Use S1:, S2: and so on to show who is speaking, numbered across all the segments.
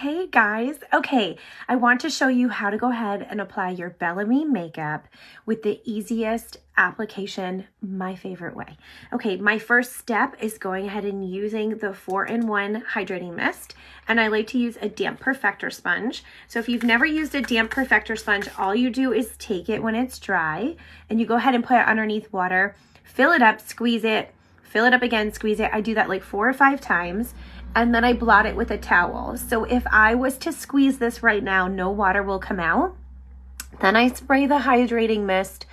S1: Hey guys, okay, I want to show you how to go ahead and apply your Bellame makeup with the easiest application, my favorite way. Okay, my first step is going ahead and using the 4-in-1 hydrating mist, and I like to use a damp perfector sponge. So if you've never used a damp perfector sponge, all you do is take it when it's dry, and you go ahead and put it underneath water, fill it up, squeeze it, fill it up again, squeeze it. I do that like 4 or 5 times. And then I blot it with a towel. So if I was to squeeze this right now, no water will come out. Then I spray the hydrating mist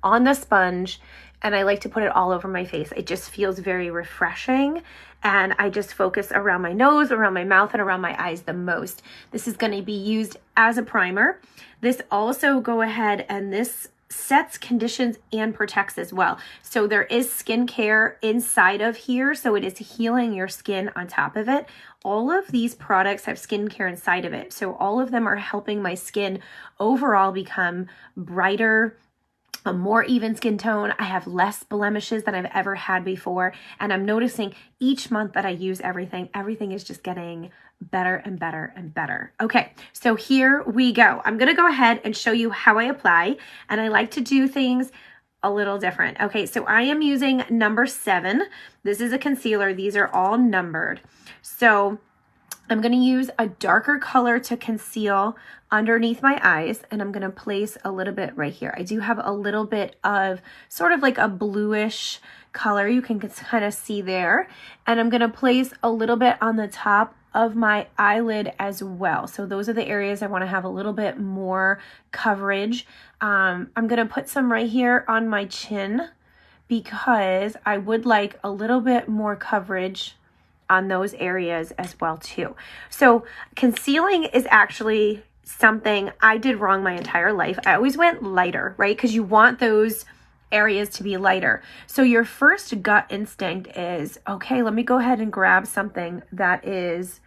S1: on the sponge and I like to put it all over my face. It just feels very refreshing and I just focus around my nose, around my mouth, and around my eyes the most. This is going to be used as a primer. This also go ahead and this sets, conditions, and protects as well. So there is skincare inside of here, so it is healing your skin on top of it. All of these products have skincare inside of it, so all of them are helping my skin overall become brighter, a more even skin tone. I have less blemishes than I've ever had before, and I'm noticing each month that I use everything is just getting better and better and better. Okay, so here we go. I'm gonna go ahead and show you how I apply, and I like to do things a little different. Okay, so I am using number 7. This is a concealer. These are all numbered. So I'm going to use a darker color to conceal underneath my eyes, and I'm going to place a little bit right here. I do have a little bit of sort of like a bluish color you can kind of see there, and I'm going to place a little bit on the top of my eyelid as well. So those are the areas I want to have a little bit more coverage. I'm going to put some right here on my chin because I would like a little bit more coverage on those areas as well too. So concealing is actually something I did wrong my entire life. I always went lighter, right? Because you want those areas to be lighter. So your first gut instinct is, okay, let me go ahead and grab something that is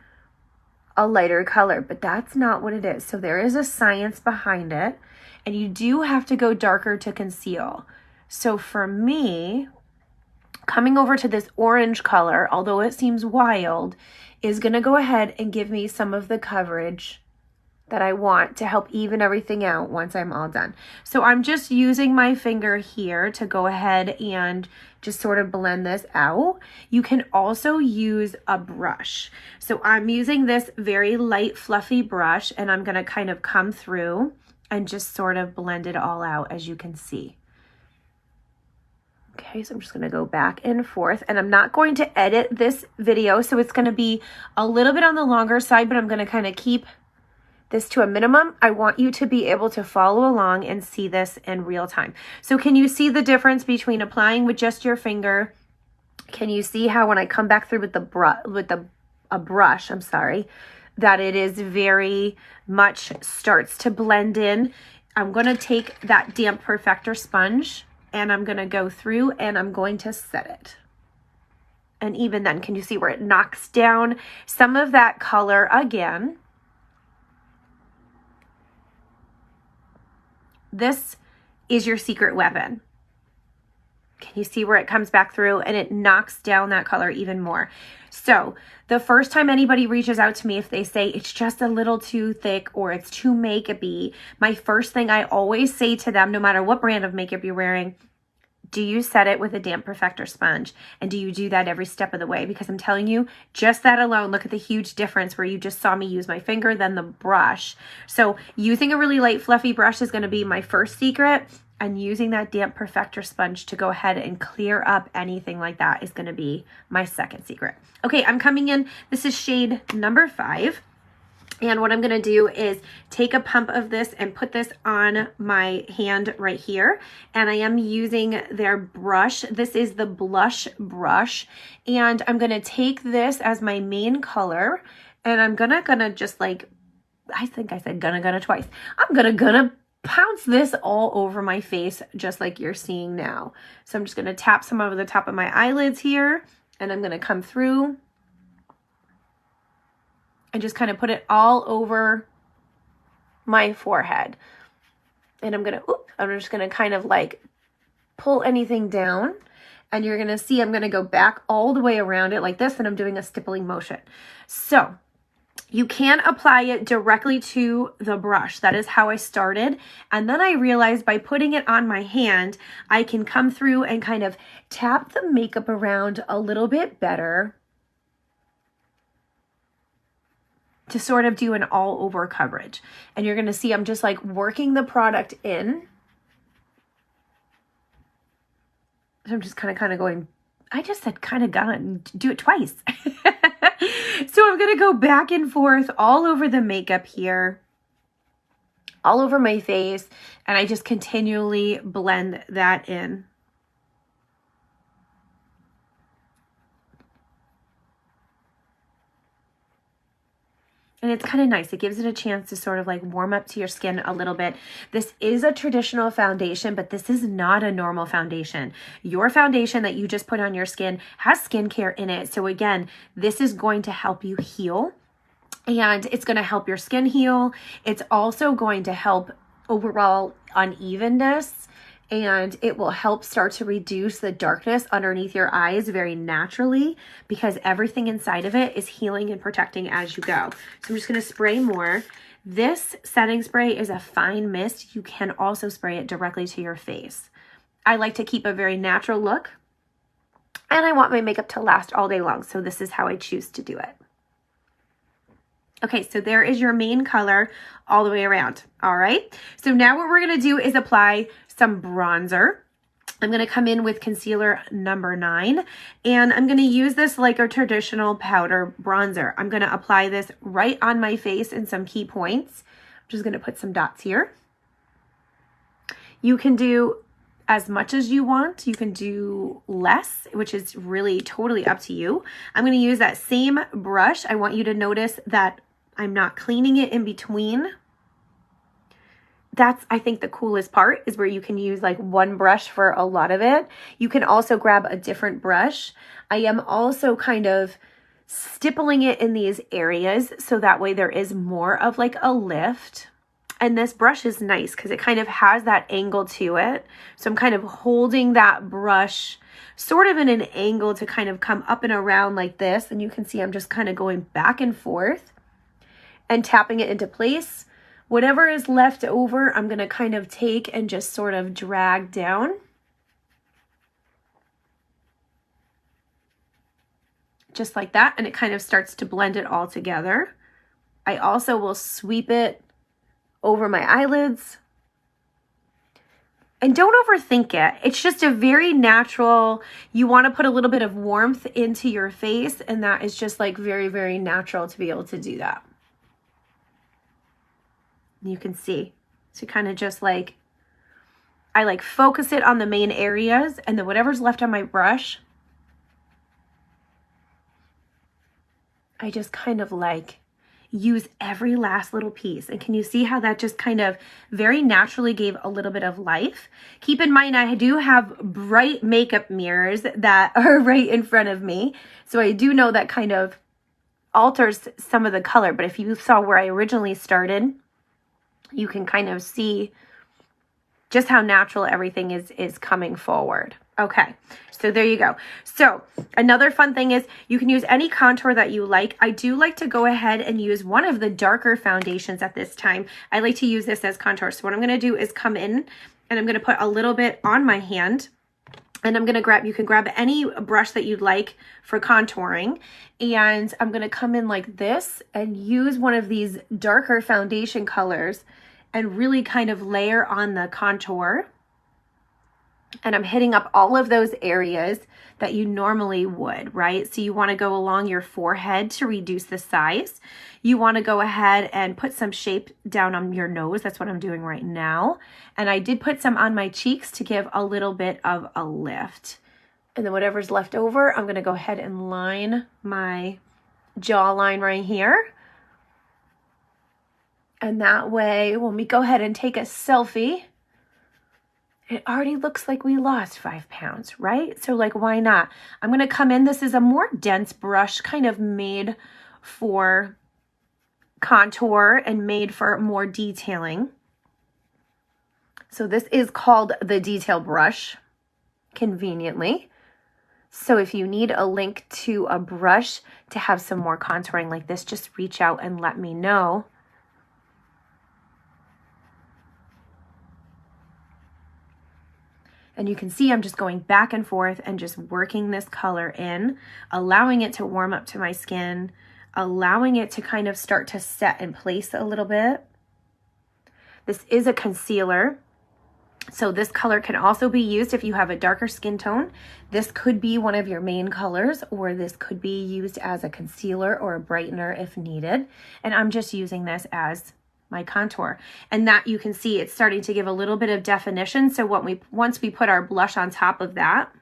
S1: a lighter color, but that's not what it is. So there is a science behind it, and you do have to go darker to conceal. So for me, coming over to this orange color, although it seems wild, is gonna go ahead and give me some of the coverage that I want to help even everything out once I'm all done. So I'm just using my finger here to go ahead and just sort of blend this out. You can also use a brush. So I'm using this very light, fluffy brush, and I'm gonna kind of come through and just sort of blend it all out, as you can see. Okay, so I'm just gonna go back and forth, and I'm not going to edit this video, so it's gonna be a little bit on the longer side, but I'm gonna kind of keep this to a minimum. I want you to be able to follow along and see this in real time. So can you see the difference between applying with just your finger? Can you see how when I come back through with a brush, I'm sorry, that it is very much starts to blend in? I'm gonna take that damp perfector sponge and I'm gonna go through and I'm going to set it. And even then, can you see where it knocks down some of that color again? This is your secret weapon. Can you see where it comes back through and it knocks down that color even more? So the first time anybody reaches out to me, if they say it's just a little too thick or it's too makeup-y, my first thing I always say to them, no matter what brand of makeup you're wearing, do you set it with a damp perfector sponge? And do you do that every step of the way? Because I'm telling you, just that alone, look at the huge difference where you just saw me use my finger, then the brush. So using a really light, fluffy brush is going to be my first secret. And using that damp perfector sponge to go ahead and clear up anything like that is going to be my second secret. Okay, I'm coming in. This is shade number 5. And what I'm going to do is take a pump of this and put this on my hand right here. And I am using their brush. This is the blush brush. And I'm going to take this as my main color. And I'm gonna just like, I think I said gonna twice. I'm gonna pounce this all over my face just like you're seeing now. So I'm just going to tap some over the top of my eyelids here. And I'm going to come through and just kind of put it all over my forehead. And I'm just gonna kind of like pull anything down, and you're gonna see I'm gonna go back all the way around it like this, and I'm doing a stippling motion. So You can apply it directly to the brush. That is how I started. And then I realized by putting it on my hand, I can come through and kind of tap the makeup around a little bit better to sort of do an all over coverage. And you're going to see I'm just like working the product in. So I'm just kind of going, I just said kind of gonna do it twice. So I'm going to go back and forth all over the makeup here, all over my face, and I just continually blend that in. And it's kind of nice. It gives it a chance to sort of like warm up to your skin a little bit. This is a traditional foundation, but this is not a normal foundation. Your foundation that you just put on your skin has skincare in it. So again, this is going to help you heal, and it's going to help your skin heal. It's also going to help overall unevenness, and it will help start to reduce the darkness underneath your eyes very naturally, because everything inside of it is healing and protecting as you go. So I'm just going to spray more. This setting spray is a fine mist. You can also spray it directly to your face. I like to keep a very natural look, and I want my makeup to last all day long. So this is how I choose to do it. Okay, so there is your main color all the way around. All right, so now what we're going to do is apply some bronzer. I'm going to come in with concealer number 9, and I'm going to use this like a traditional powder bronzer. I'm going to apply this right on my face in some key points. I'm just going to put some dots here. You can do as much as you want. You can do less, which is really totally up to you. I'm going to use that same brush. I want you to notice that I'm not cleaning it in between. That's, I think, the coolest part is where you can use like one brush for a lot of it. You can also grab a different brush. I am also kind of stippling it in these areas so that way there is more of like a lift. And this brush is nice because it kind of has that angle to it. So I'm kind of holding that brush sort of in an angle to kind of come up and around like this. And you can see I'm just kind of going back and forth and tapping it into place. Whatever is left over, I'm going to kind of take and just sort of drag down. Just like that. And it kind of starts to blend it all together. I also will sweep it over my eyelids. And don't overthink it. It's just a very natural, you want to put a little bit of warmth into your face, and that is just like very, very natural to be able to do that. You can see. So kind of just like, I like focus it on the main areas, and then whatever's left on my brush, I just kind of like use every last little piece. And can you see how that just kind of very naturally gave a little bit of life? Keep in mind, I do have bright makeup mirrors that are right in front of me. So I do know that kind of alters some of the color. But if you saw where I originally started, you can kind of see just how natural everything is coming forward. Okay, so there you go. So another fun thing is you can use any contour that you like. I do like to go ahead and use one of the darker foundations at this time. I like to use this as contour. So what I'm going to do is come in and I'm going to put a little bit on my hand. And I'm going to grab, you can grab any brush that you'd like for contouring. And I'm going to come in like this and use one of these darker foundation colors and really kind of layer on the contour. And I'm hitting up all of those areas that you normally would, right? So you want to go along your forehead to reduce the size. You want to go ahead and put some shape down on your nose. That's what I'm doing right now. And I did put some on my cheeks to give a little bit of a lift. And then whatever's left over, I'm going to go ahead and line my jawline right here. And that way, when we go ahead and take a selfie, it already looks like we lost 5 pounds, right? So like, why not? I'm going to come in. This is a more dense brush, kind of made for contour and made for more detailing. So this is called the detail brush, conveniently. So if you need a link to a brush to have some more contouring like this, just reach out and let me know. And you can see I'm just going back and forth and just working this color in, allowing it to warm up to my skin, allowing it to kind of start to set in place a little bit. This is a concealer, so this color can also be used if you have a darker skin tone. This could be one of your main colors, or this could be used as a concealer or a brightener if needed. And I'm just using this as my contour. And that you can see it's starting to give a little bit of definition. So once we put our blush on top of that,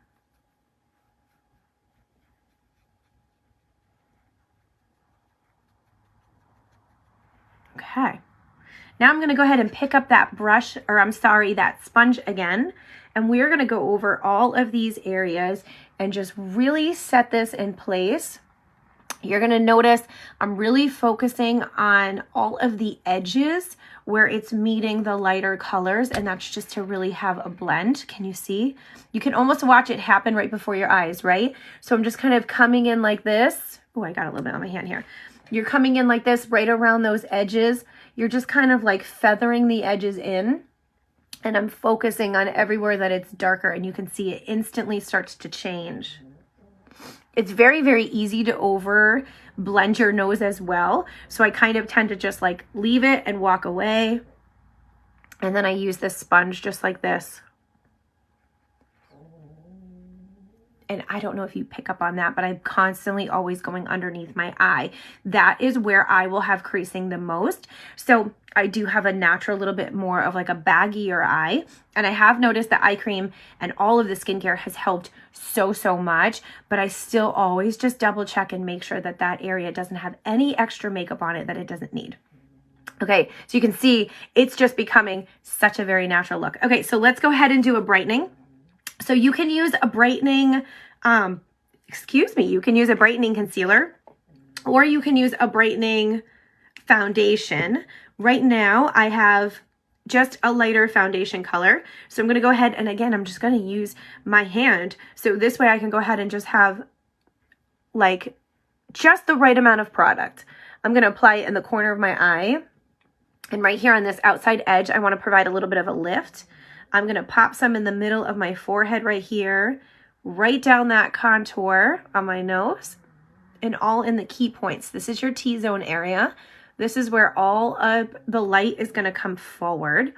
S1: okay. Now I'm gonna go ahead and pick up that brush, or I'm sorry, that sponge again, and we're gonna go over all of these areas and just really set this in place. You're gonna notice I'm really focusing on all of the edges where it's meeting the lighter colors, and that's just to really have a blend. Can you see? You can almost watch it happen right before your eyes, right? So I'm just kind of coming in like this. Oh, I got a little bit on my hand here. You're coming in like this right around those edges. You're just kind of like feathering the edges in, and I'm focusing on everywhere that it's darker, and you can see it instantly starts to change. It's very, very easy to over blend your nose as well. So I kind of tend to just like leave it and walk away. And then I use this sponge just like this. And I don't know if you pick up on that, but I'm constantly always going underneath my eye. That is where I will have creasing the most. So I do have a natural little bit more of like a baggier eye. And I have noticed that eye cream and all of the skincare has helped so much, but I still always just double check and make sure that that area doesn't have any extra makeup on it that it doesn't need. Okay, so you can see it's just becoming such a very natural look. Okay, so let's go ahead and do a brightening. So you can use a brightening, you can use a brightening concealer, or you can use a brightening foundation. Right now I have just a lighter foundation color. So I'm going to go ahead and again, I'm just going to use my hand. So this way I can go ahead and just have like just the right amount of product. I'm going to apply it in the corner of my eye. And right here on this outside edge, I want to provide a little bit of a lift. I'm going to pop some in the middle of my forehead right here, right down that contour on my nose, and all in the key points. This is your T-zone area. This is where all of the light is going to come forward.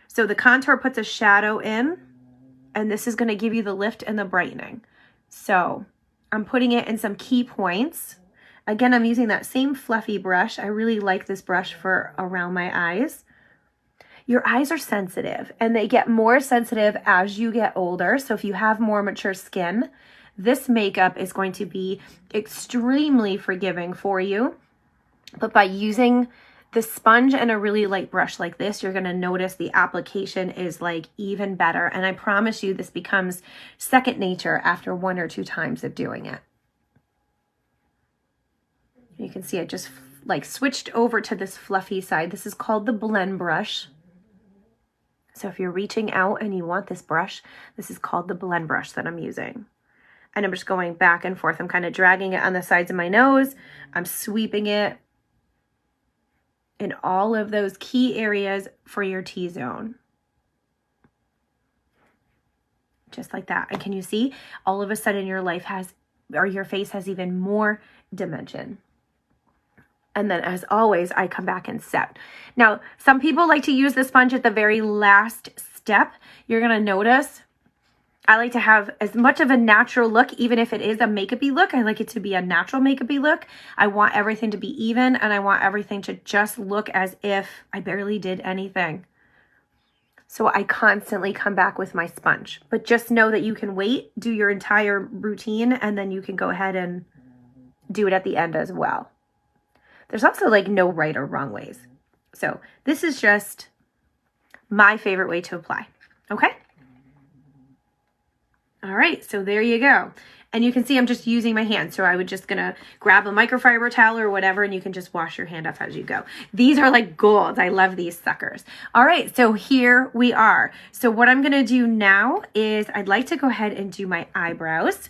S1: So the contour puts a shadow in, and this is going to give you the lift and the brightening. So I'm putting it in some key points. Again, I'm using that same fluffy brush. I really like this brush for around my eyes. Your eyes are sensitive, and they get more sensitive as you get older. So if you have more mature skin, this makeup is going to be extremely forgiving for you. But by using the sponge and a really light brush like this, you're going to notice the application is like even better. And I promise you this becomes second nature after 1 or 2 times of doing it. You can see I just like switched over to this fluffy side. This is called the blend brush. So if you're reaching out and you want this brush, this is called the blend brush that I'm using. And I'm just going back and forth. I'm kind of dragging it on the sides of my nose. I'm sweeping it in all of those key areas for your T-zone. Just like that. And can you see all of a sudden your life has, or your face has even more dimension. And then as always, I come back and set. Now, some people like to use the sponge at the very last step. You're gonna notice I like to have as much of a natural look, even if it is a makeup-y look. I like it to be a natural makeup-y look. I want everything to be even, and I want everything to just look as if I barely did anything. So I constantly come back with my sponge. But just know that you can wait, do your entire routine, and then you can go ahead and do it at the end as well. There's also like no right or wrong ways. So this is just my favorite way to apply. Okay? All right, so there you go. And you can see I'm just using my hand. So I would just gonna grab a microfiber towel or whatever, and you can just wash your hand off as you go. These are like gold. I love these suckers. All right, so here we are. So what I'm gonna do now is I'd like to go ahead and do my eyebrows.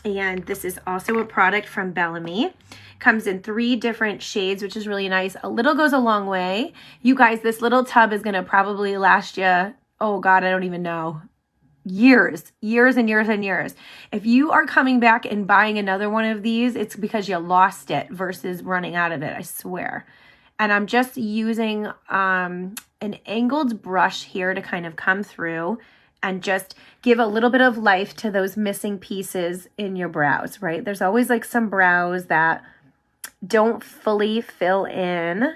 S1: And this is also a product from Bellame. Comes in 3 different shades, which is really nice. A little goes a long way. You guys, this little tub is going to probably last you, oh God, I don't even know, years and years and years. If you are coming back and buying another one of these, it's because you lost it versus running out of it, I swear. And I'm just using an angled brush here to kind of come through and just give a little bit of life to those missing pieces in your brows, right? There's always like some brows that don't fully fill in,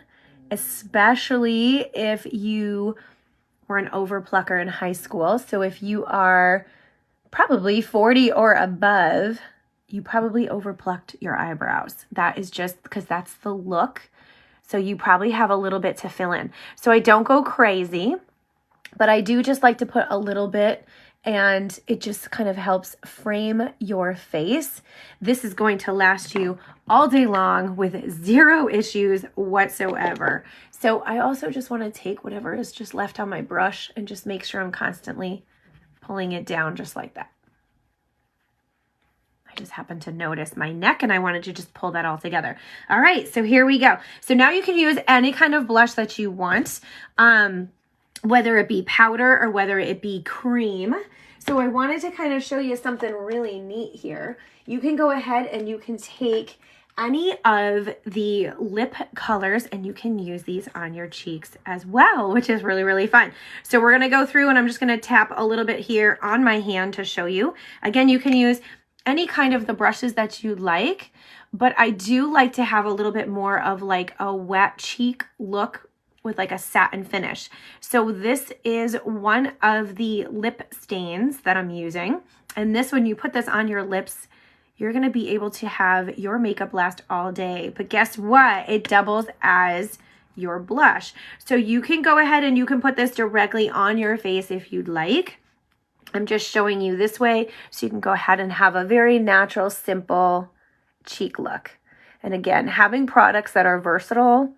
S1: especially if you were an overplucker in high school. So if you are probably 40 or above, you probably overplucked your eyebrows. That is just because that's the look. So you probably have a little bit to fill in. So I don't go crazy, but I do just like to put a little bit, and it just kind of helps frame your face. This is going to last you all day long with 0 issues whatsoever. So I also just want to take whatever is just left on my brush and just make sure I'm constantly pulling it down just like that. I just happened to notice my neck and I wanted to just pull that all together. All right, so here we go. So now you can use any kind of blush that you want, whether it be powder or whether it be cream. So I wanted to kind of show you something really neat here. You can go ahead and you can take any of the lip colors and you can use these on your cheeks as well, which is really, really fun. So we're gonna go through and I'm just gonna tap a little bit here on my hand to show you. Again, you can use any kind of the brushes that you like, but I do like to have a little bit more of like a wet cheek look with like a satin finish. So this is one of the lip stains that I'm using. And this, when you put this on your lips, you're gonna be able to have your makeup last all day. But guess what? It doubles as your blush. So you can go ahead and you can put this directly on your face if you'd like. I'm just showing you this way so you can go ahead and have a very natural, simple cheek look. And again, having products that are versatile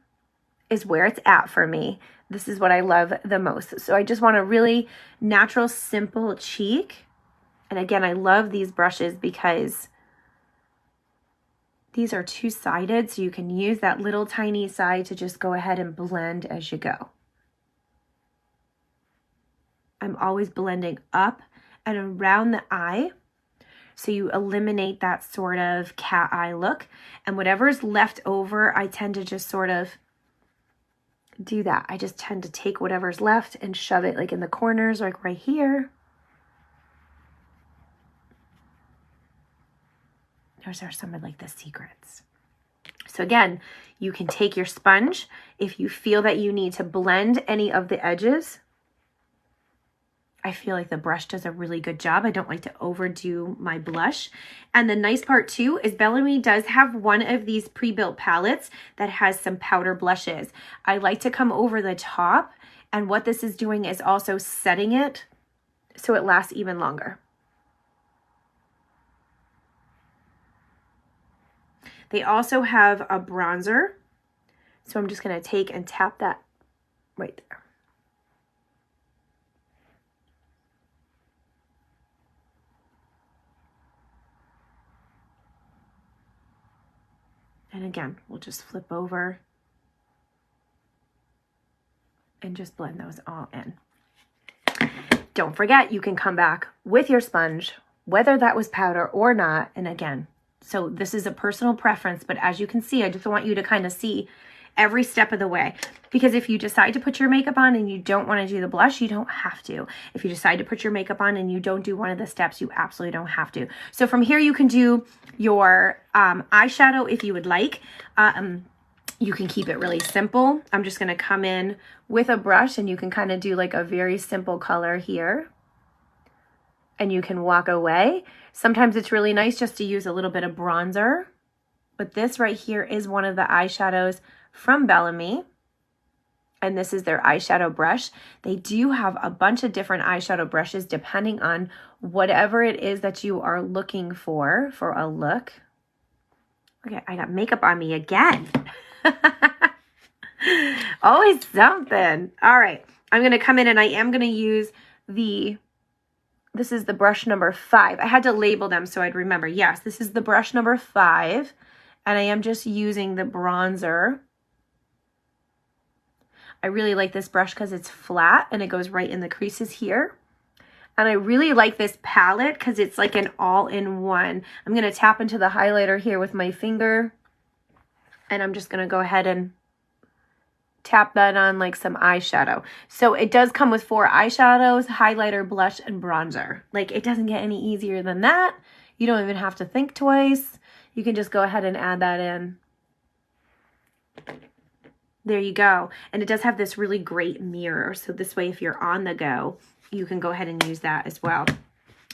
S1: is where it's at for me. This is what I love the most. So I just want a really natural, simple cheek. And again, I love these brushes because these are 2-sided, so you can use that little tiny side to just go ahead and blend as you go. I'm always blending up and around the eye, so you eliminate that sort of cat eye look. And whatever's left over, I tend to just sort of do that. I just tend to take whatever's left and shove it like in the corners, like right here. Those are some of like the secrets. So again, you can take your sponge if you feel that you need to blend any of the edges. I feel like the brush does a really good job. I don't like to overdo my blush. And the nice part too is Bellame does have one of these pre-built palettes that has some powder blushes. I like to come over the top, and what this is doing is also setting it so it lasts even longer. They also have a bronzer. So I'm just gonna take and tap that right there. And again, we'll just flip over and just blend those all in. Don't forget, you can come back with your sponge, whether that was powder or not. And again, so this is a personal preference, but as you can see, I just want you to kind of see every step of the way. Because if you decide to put your makeup on and you don't want to do the blush, you don't have to. If you decide to put your makeup on and you don't do one of the steps, you absolutely don't have to. So from here, you can do your eyeshadow if you would like. You can keep it really simple. I'm just going to come in with a brush and you can kind of do like a very simple color here. And you can walk away. Sometimes it's really nice just to use a little bit of bronzer. But this right here is one of the eyeshadows from Bellame. And this is their eyeshadow brush. They do have a bunch of different eyeshadow brushes depending on whatever it is that you are looking for a look. Okay, I got makeup on me again. Always something. All right, I'm gonna come in and I am gonna use the This is the brush number 5. I had to label them so I'd remember. Yes, this is the brush number 5. And I am just using the bronzer. I really like this brush because it's flat and it goes right in the creases here. And I really like this palette because it's like an all-in-one. I'm going to tap into the highlighter here with my finger. And I'm just going to go ahead and tap that on like some eyeshadow. So it does come with 4 eyeshadows, highlighter, blush, and bronzer. Like, it doesn't get any easier than that. You don't even have to think twice. You can just go ahead and add that in. There you go. And it does have this really great mirror. So this way, if you're on the go, you can go ahead and use that as well.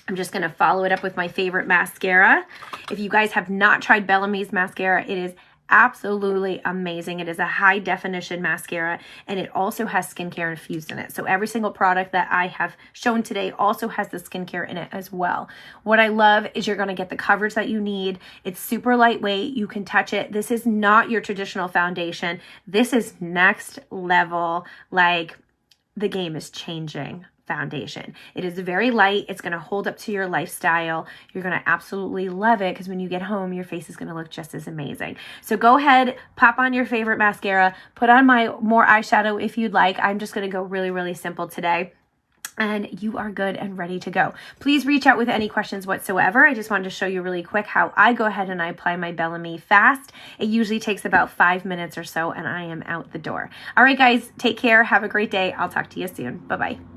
S1: I'm just going to follow it up with my favorite mascara. If you guys have not tried Bellame's mascara, it is absolutely amazing. It is a high definition mascara, and it also has skincare infused in it. So every single product that I have shown today also has the skincare in it as well. What I love is you're going to get the coverage that you need. It's super lightweight. You can touch it. This is not your traditional foundation. This is next level. Like, the game is changing foundation. It is very light. It's going to hold up to your lifestyle. You're going to absolutely love it because when you get home, your face is going to look just as amazing. So go ahead, pop on your favorite mascara, put on more eyeshadow if you'd like. I'm just going to go really, really simple today. And you are good and ready to go. Please reach out with any questions whatsoever. I just wanted to show you really quick how I go ahead and I apply my Bellame fast. It usually takes about 5 minutes or so, and I am out the door. All right, guys, take care. Have a great day. I'll talk to you soon. Bye-bye.